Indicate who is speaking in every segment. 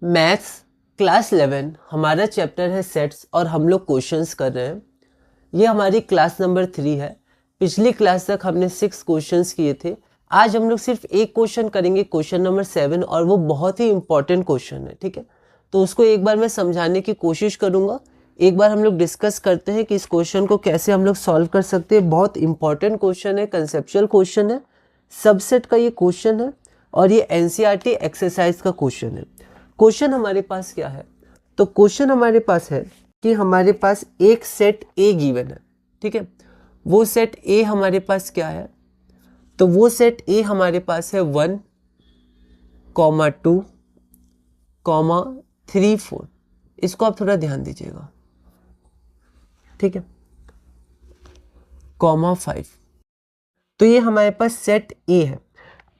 Speaker 1: Maths class 11 हमारा chapter है sets और हम लोग क्वेश्चंस कर रहे हैं। ये हमारी क्लास नंबर 3 है। पिछली क्लास तक हमने 6 क्वेश्चंस किए थे। आज हम लोग सिर्फ एक क्वेश्चन करेंगे, क्वेश्चन नंबर 7, और वो बहुत ही इंपॉर्टेंट क्वेश्चन है। ठीक है, तो उसको एक बार मैं समझाने की कोशिश करूँगा। एक बार हम लोग डिस्कस करते हैं कि इस क्वेश्चन को कैसे हम लोग सॉल्व कर सकते हैं। बहुत इंपॉर्टेंट क्वेश्चन है, कंसेप्चुअल क्वेश्चन है, सबसेट का ये क्वेश्चन है और ये एनसीईआरटी एक्सरसाइज का क्वेश्चन है। क्वेश्चन हमारे पास क्या है? तो क्वेश्चन हमारे पास है कि हमारे पास एक सेट ए गिवन है। ठीक है, वो सेट ए हमारे पास क्या है? तो वो सेट ए हमारे पास है 1, 2, 3, 4। इसको आप थोड़ा ध्यान दीजिएगा। ठीक है, 5। तो ये हमारे पास सेट ए है।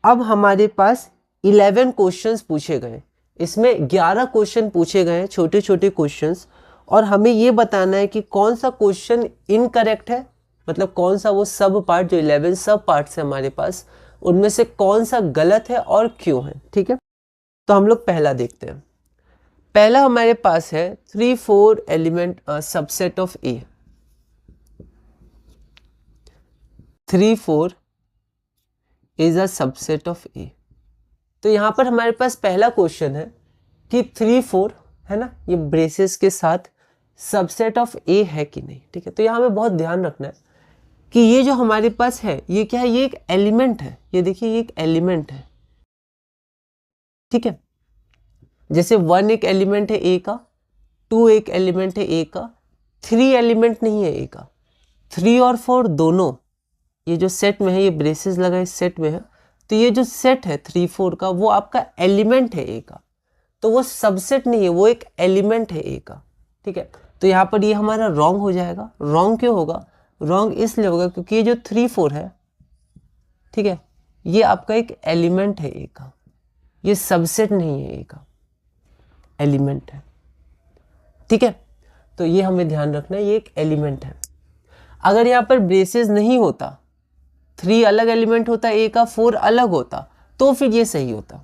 Speaker 1: अब हमारे पास 11 क्वेश्चंस पूछे गए, इसमें 11 क्वेश्चन पूछे गए हैं, छोटे छोटे क्वेश्चंस, और हमें ये बताना है कि कौन सा क्वेश्चन इनकरेक्ट है, मतलब कौन सा वो सब पार्ट, जो 11 सब पार्ट्स है हमारे पास, उनमें से कौन सा गलत है और क्यों है। ठीक है, तो हम लोग पहला देखते हैं। पहला हमारे पास है 3, 4 element subset of A. 3, 4 is a subset of A. तो यहाँ पर हमारे पास पहला क्वेश्चन है कि 3, 4 है ना, ये ब्रेसेस के साथ सबसेट ऑफ ए है कि नहीं। ठीक है, तो यहाँ हमें बहुत ध्यान रखना है कि ये जो हमारे पास है ये क्या है, ये एक एलिमेंट है। ये देखिए, ये एक एलिमेंट है। ठीक है, जैसे 1 एक एलिमेंट है ए का, 2 एक एलिमेंट है ए का, 3 एलिमेंट नहीं है ए का। 3 और 4 दोनों ये जो सेट में है, ये ब्रेसेस लगा इस सेट में है, तो ये जो सेट है 3, 4 का, वो आपका एलिमेंट है ए का। तो वो सबसेट नहीं है, वो एक एलिमेंट है ए का। ठीक है, तो यहाँ पर ये हमारा रॉन्ग हो जाएगा। रॉन्ग क्यों होगा? रॉन्ग इसलिए होगा क्योंकि ये जो 3, 4 है, ठीक है, ये आपका एक एलिमेंट है ए का, ये सबसेट नहीं है ए का, एलिमेंट है। ठीक है, तो ये हमें ध्यान रखना है, ये एक एलिमेंट है। अगर यहाँ पर ब्रेसेस नहीं होता, 3 अलग एलिमेंट होता ए का, 4 अलग होता, तो फिर ये सही होता।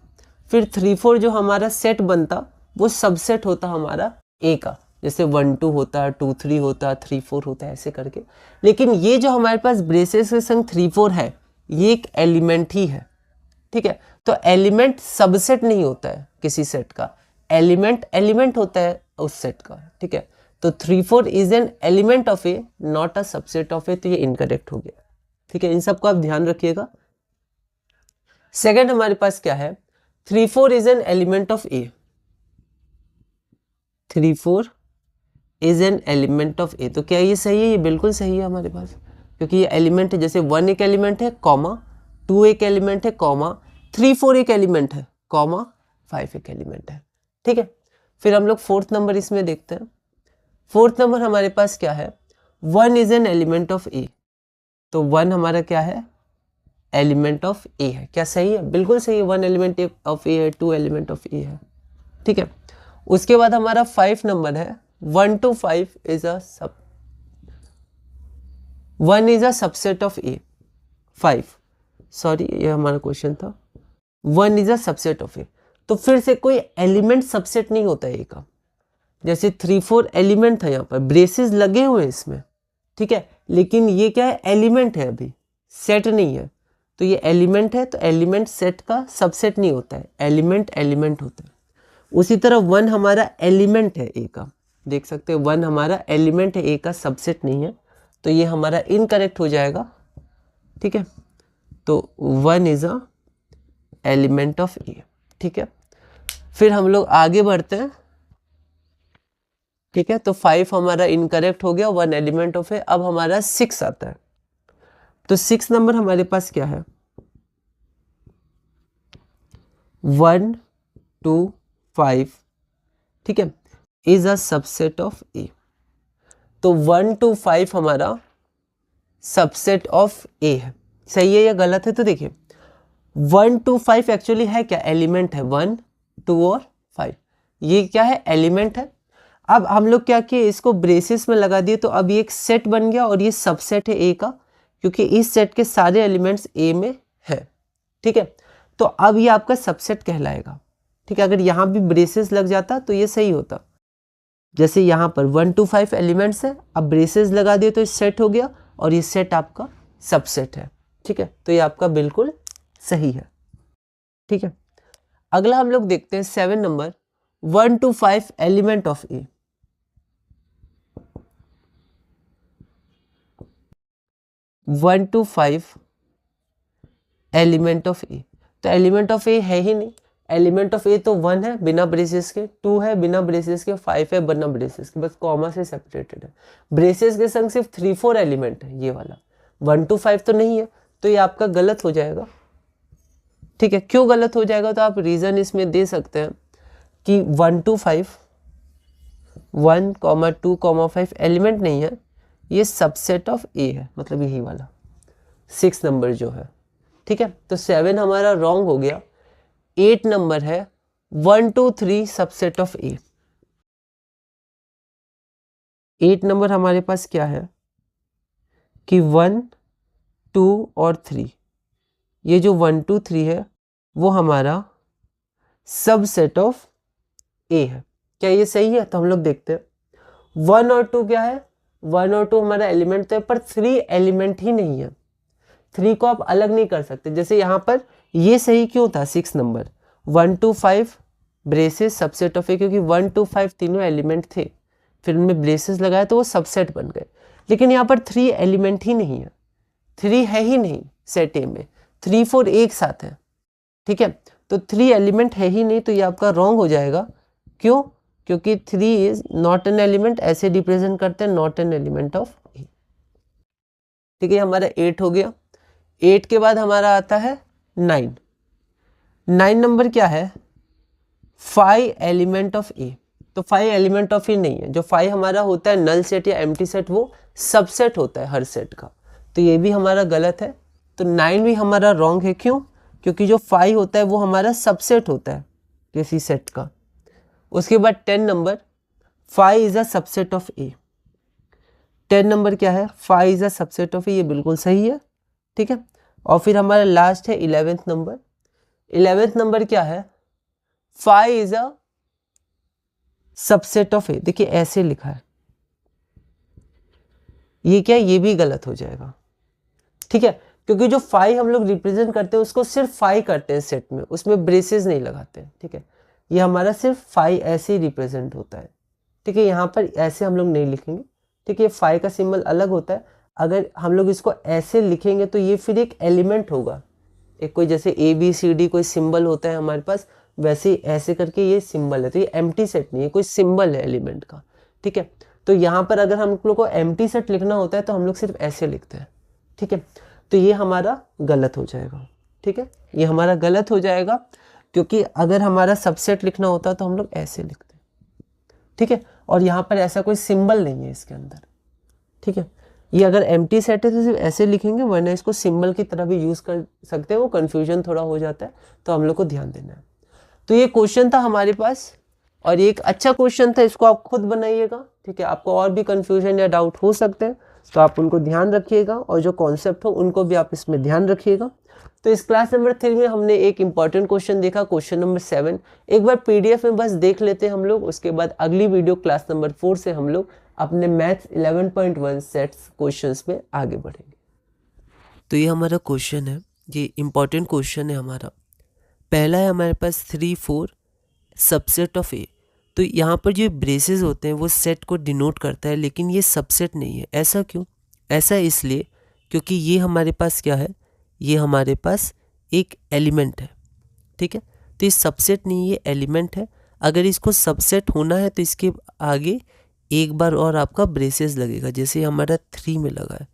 Speaker 1: फिर 3, 4 जो हमारा सेट बनता वो सबसेट होता हमारा ए का, जैसे 1, 2 होता, 2, 3 होता, 3, 4 होता, ऐसे करके। लेकिन ये जो हमारे पास ब्रेसेस के संग 3, 4 है, ये एक एलिमेंट ही है। ठीक है, तो एलिमेंट सबसेट नहीं होता है किसी सेट का, एलिमेंट एलिमेंट होता है उस सेट का। ठीक है, तो 3, 4 is an element of A, not a subset of A, तो ये इनकरेक्ट हो गया। ठीक है, इन सबको आप ध्यान रखिएगा। सेकंड हमारे पास क्या है? 3, 4 is an element of A. 3, 4 is an element of A. तो क्या ये सही है? ये बिल्कुल सही है हमारे पास, क्योंकि ये एलिमेंट है। जैसे 1 एक एलिमेंट है, 2 एक एलिमेंट है, 3, 4 एक एलिमेंट है, 5 एक एलिमेंट है। ठीक है, फिर हम लोग 4th नंबर इसमें देखते हैं। 4th नंबर हमारे पास क्या है? 1 is an element of A. तो 1 हमारा क्या है? एलिमेंट ऑफ ए है। क्या सही है? बिल्कुल सही है, 1 एलिमेंट ऑफ ए है, 2 एलिमेंट ऑफ ए है। ठीक है, उसके बाद हमारा 5 नंबर है 1 to 5 इज अ सब 1 is a subset of A. 5, sorry ये हमारा क्वेश्चन था, 1 is a subset of A. तो फिर से कोई एलिमेंट सबसेट नहीं होता ए का। जैसे 3, 4 एलिमेंट था, यहाँ पर ब्रेसेस लगे हुए हैं इसमें। ठीक है, लेकिन ये क्या है? एलिमेंट है, अभी सेट नहीं है। तो ये एलिमेंट है, तो एलिमेंट सेट का सबसेट नहीं होता है, एलिमेंट एलिमेंट होता है। उसी तरह 1 हमारा एलिमेंट है ए का, देख सकते हैं 1 हमारा एलिमेंट है ए का, सबसेट नहीं है, तो ये हमारा इनकरेक्ट हो जाएगा। ठीक है, तो 1 इज अ एलिमेंट ऑफ ए। ठीक है, फिर हम लोग आगे बढ़ते हैं। ठीक है, तो 5 हमारा इनकरेक्ट हो गया, 1 एलिमेंट ऑफ ए। अब हमारा 6 आता है। तो 6 नंबर हमारे पास क्या है? 1, 2, 5, ठीक है, is a subset of A. तो 1 to 5 हमारा सबसेट ऑफ ए है। सही है या गलत है? तो देखिए 1 to 5 एक्चुअली है क्या? एलिमेंट है। 1, 2 और 5 ये क्या है? एलिमेंट है। अब हम लोग क्या किए, इसको ब्रेसेस में लगा दिए, तो अब ये एक सेट बन गया और ये सबसेट है ए का, क्योंकि इस सेट के सारे एलिमेंट्स ए में है। ठीक है, तो अब ये आपका सबसेट कहलाएगा। ठीक है, अगर यहाँ भी ब्रेसेस लग जाता तो ये सही होता। जैसे यहाँ पर 1 to 5 एलिमेंट्स है, अब ब्रेसेस लगा दिए तो ये सेट हो गया और ये सेट आपका सबसेट है। ठीक है, तो ये आपका बिल्कुल सही है। ठीक है, अगला हम लोग देखते हैं 7 number, 1 to 5 element of A. 1 to 5 element of A, तो एलिमेंट ऑफ ए है ही नहीं। एलिमेंट ऑफ ए तो 1 है बिना ब्रेसेस के, 2 है बिना ब्रेसेस के, 5 है बिना ब्रेसेस के, बस कॉमा से सेपरेटेड है। ब्रेसेस के संग सिर्फ 3-4 एलिमेंट है, ये वाला 1 to 5 तो नहीं है, तो ये आपका गलत हो जाएगा। ठीक है, क्यों गलत हो जाएगा, तो आप रीज़न इसमें दे सकते हैं कि 1 to 5, 1, 2, 5 एलिमेंट नहीं है, ये सबसेट ऑफ ए है, मतलब यही वाला 6 नंबर जो है। ठीक है, तो 7 हमारा रॉन्ग हो गया। 8 नंबर है 1 to 3 subset of A. 8 number हमारे पास क्या है कि 1, 2 और 3, ये जो 1, 2, 3 है वो हमारा सबसेट ऑफ ए है। क्या ये सही है, तो हम लोग देखते हैं 1 और 2 क्या है, 1 और 2 हमारा एलिमेंट तो है, पर 3 एलिमेंट ही नहीं है। 3 को आप अलग नहीं कर सकते। जैसे यहाँ पर ये सही क्यों था 6 number, 1 to 5 braces subset of A, क्योंकि 1 to 5 तीनों एलिमेंट थे, फिर उनमें ब्रेसेस लगाया तो वो सबसेट बन गए। लेकिन यहाँ पर 3 एलिमेंट ही नहीं है, 3 है ही नहीं सेट ए में, 3, 4 एक साथ है। ठीक है, तो 3 एलिमेंट है ही नहीं, तो ये आपका रॉन्ग हो जाएगा। क्यों, क्योंकि 3 इज नॉट एन एलिमेंट, ऐसे रिप्रेजेंट करते हैं नॉट एन एलिमेंट ऑफ ए। ठीक है, हमारा 8 हो गया। 8 के बाद हमारा आता है 9। 9 नंबर क्या है, 5 एलिमेंट ऑफ ए। तो 5 एलिमेंट ऑफ ए नहीं है। जो 5 हमारा होता है नल सेट या एम्प्टी सेट, वो सबसेट होता है हर सेट का, तो ये भी हमारा गलत है। तो 9 भी हमारा रॉन्ग है। क्यों, क्योंकि जो 5 होता है वो हमारा सबसेट होता है किसी सेट का। उसके बाद 10 number, 5 is a subset of A. 10 number क्या है, 5 इज अ सबसेट ऑफ ए, ये बिल्कुल सही है। ठीक है, और फिर हमारा लास्ट है 11th नंबर। 11th नंबर क्या है, 5 इज अ सबसेट ऑफ ए। देखिए ऐसे लिखा है, ये क्या, ये भी गलत हो जाएगा। ठीक है, क्योंकि जो 5 हम लोग रिप्रेजेंट करते हैं उसको सिर्फ 5 करते हैं सेट में, उसमें ब्रेसेस नहीं लगाते हैं। ठीक है, ये हमारा सिर्फ 5 ऐसे ही रिप्रेजेंट होता है। ठीक है, यहाँ पर ऐसे हम लोग नहीं लिखेंगे। ठीक है, 5 का सिंबल अलग होता है। अगर हम लोग इसको ऐसे लिखेंगे तो ये फिर एक एलिमेंट होगा, एक कोई जैसे ABCD कोई सिंबल होता है हमारे पास, वैसे ही ऐसे करके ये सिंबल है। तो ये एम्प्टी सेट नहीं है, कोई सिंबल है एलिमेंट का। ठीक है, तो यहाँ पर अगर हम लोग को एम्प्टी सेट लिखना होता है तो हम लोग सिर्फ ऐसे लिखते हैं। ठीक है, तो ये हमारा गलत हो जाएगा। ठीक है, ये हमारा गलत हो जाएगा, क्योंकि अगर हमारा सबसेट लिखना होता तो हम लोग ऐसे लिखते हैं। ठीक है, और यहाँ पर ऐसा कोई सिंबल नहीं है इसके अंदर। ठीक है, ये अगर एम्प्टी सेट है तो सिर्फ ऐसे लिखेंगे, वरना इसको सिंबल की तरह भी यूज़ कर सकते हैं। वो कन्फ्यूजन थोड़ा हो जाता है, तो हम लोग को ध्यान देना है। तो ये क्वेश्चन था हमारे पास, और ये एक अच्छा क्वेश्चन था, इसको आप खुद बनाइएगा। ठीक है, आपको और भी कन्फ्यूजन या डाउट हो सकते हैं तो आप उनको ध्यान रखिएगा, और जो कॉन्सेप्ट हो उनको भी आप इसमें ध्यान रखिएगा। तो इस क्लास नंबर 3 में हमने एक इंपॉर्टेंट क्वेश्चन देखा, क्वेश्चन नंबर 7। एक बार PDF में बस देख लेते हैं हम लोग, उसके बाद अगली वीडियो क्लास नंबर 4 से हम लोग अपने मैथ्स 11.1 सेट्स क्वेश्चंस में आगे बढ़ेंगे। तो ये हमारा क्वेश्चन है, ये इंपॉर्टेंट क्वेश्चन है हमारा। पहला है हमारे पास 3, 4 सबसेट ऑफ ए। तो यहाँ पर जो ब्रेसेस होते हैं वो सेट को डिनोट करता है, लेकिन ये सबसेट नहीं है। ऐसा क्यों? ऐसा इसलिए क्योंकि ये हमारे पास क्या है, ये हमारे पास एक एलिमेंट है। ठीक है, तो ये सबसेट नहीं, ये एलिमेंट है। अगर इसको सबसेट होना है तो इसके आगे एक बार और आपका ब्रेसेस लगेगा, जैसे हमारा 3 में लगा है।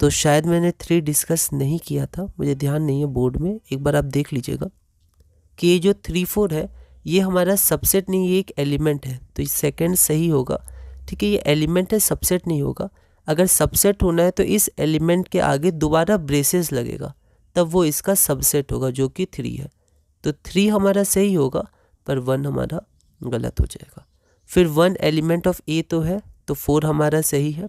Speaker 1: तो शायद मैंने 3 डिस्कस नहीं किया था, मुझे ध्यान नहीं है बोर्ड में, एक बार आप देख लीजिएगा कि ये जो 3, 4 है ये हमारा सबसेट नहीं, ये एक एलिमेंट है। तो ये सेकंड सही होगा। ठीक है, ये एलिमेंट है, सबसेट नहीं होगा। अगर सबसेट होना है तो इस एलिमेंट के आगे दोबारा ब्रेसेस लगेगा, तब वो इसका सबसेट होगा, जो कि 3 है। तो 3 हमारा सही होगा, पर 1 हमारा गलत हो जाएगा। फिर 1 एलिमेंट ऑफ ए तो है, तो 4 हमारा सही है।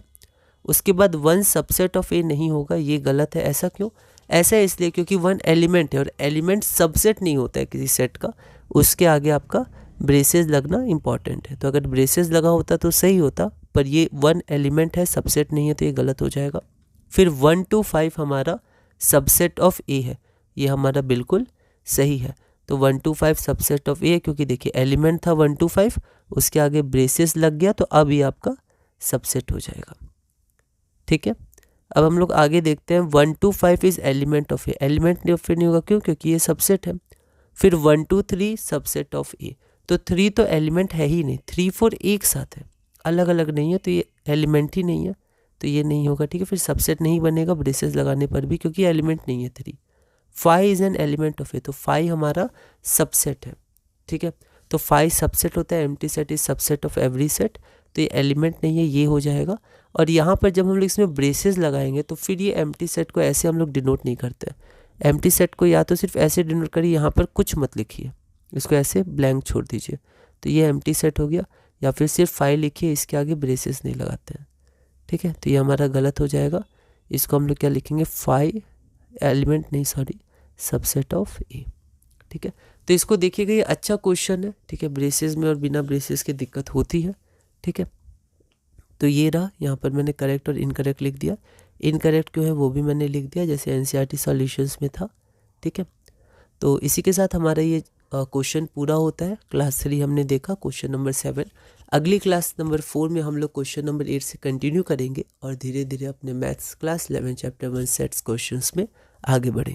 Speaker 1: उसके बाद 1 सबसेट ऑफ ए नहीं होगा, ये गलत है। ऐसा क्यों? ऐसा इसलिए क्योंकि 1 एलिमेंट है, और एलिमेंट सबसेट नहीं होता है किसी सेट का, उसके आगे आपका ब्रेसेस लगना इम्पॉर्टेंट है। तो अगर ब्रेसेस लगा होता तो सही होता, पर ये 1 एलिमेंट है, सबसेट नहीं है, तो ये गलत हो जाएगा। फिर 1 to 5 हमारा सबसेट ऑफ ए है, ये हमारा बिल्कुल सही है। तो 1 to 5 सबसेट ऑफ ए है, क्योंकि देखिए एलिमेंट था 1 to 5, उसके आगे ब्रेसेस लग गया, तो अब ये आपका सबसेट हो जाएगा। ठीक है, अब हम लोग आगे देखते हैं। 1 to 5 is element of A, element of A नहीं होगा, क्यों? क्योंकि ये सबसेट है। फिर 1 to 3 सबसेट ऑफ ए, तो 3 तो एलिमेंट है ही नहीं, 3 4 एक साथ है, अलग अलग नहीं है, तो ये एलिमेंट ही नहीं है, तो ये नहीं होगा। ठीक है, फिर सबसेट नहीं बनेगा ब्रेसेस लगाने पर भी, क्योंकि एलिमेंट नहीं है 3। 5 is an element of A, तो 5 हमारा सबसेट है। ठीक है, तो 5 सबसेट होता है, empty set is subset of every set, तो ये एलिमेंट नहीं है, ये हो जाएगा। और यहाँ पर जब हम लोग इसमें ब्रेसेस लगाएंगे तो फिर ये एम्प्टी सेट को ऐसे हम लोग डिनोट नहीं करते हैं। एम्प्टी सेट को या तो सिर्फ ऐसे डिनोट करिए, यहाँ पर कुछ मत लिखिए, इसको ऐसे ब्लैंक छोड़ दीजिए, तो ये एम्प्टी सेट हो गया। या फिर सिर्फ 5 लिखिए, इसके आगे ब्रेसेस नहीं लगाते हैं। ठीक है, तो ये हमारा गलत हो जाएगा। इसको हम लोग क्या लिखेंगे? 5 एलिमेंट नहीं, सॉरी, सबसेट ऑफ ए। ठीक है, तो इसको देखिएगा, ये अच्छा क्वेश्चन है। ठीक है, ब्रेसेस में और बिना ब्रेसेस की दिक्कत होती है। ठीक है, तो ये रहा, यहाँ पर मैंने करेक्ट और इनकरेक्ट लिख दिया। इनकरेक्ट क्यों है वो भी मैंने लिख दिया, जैसे एनसीईआरटी सॉल्यूशंस में था। ठीक है, तो इसी के साथ हमारा ये क्वेश्चन पूरा होता है। क्लास 3 हमने देखा, क्वेश्चन नंबर 7। अगली क्लास नंबर 4 में हम लोग क्वेश्चन नंबर 8 से कंटिन्यू करेंगे और धीरे धीरे अपने maths class 11 chapter 1 sets questions में आगे बढ़ेंगे।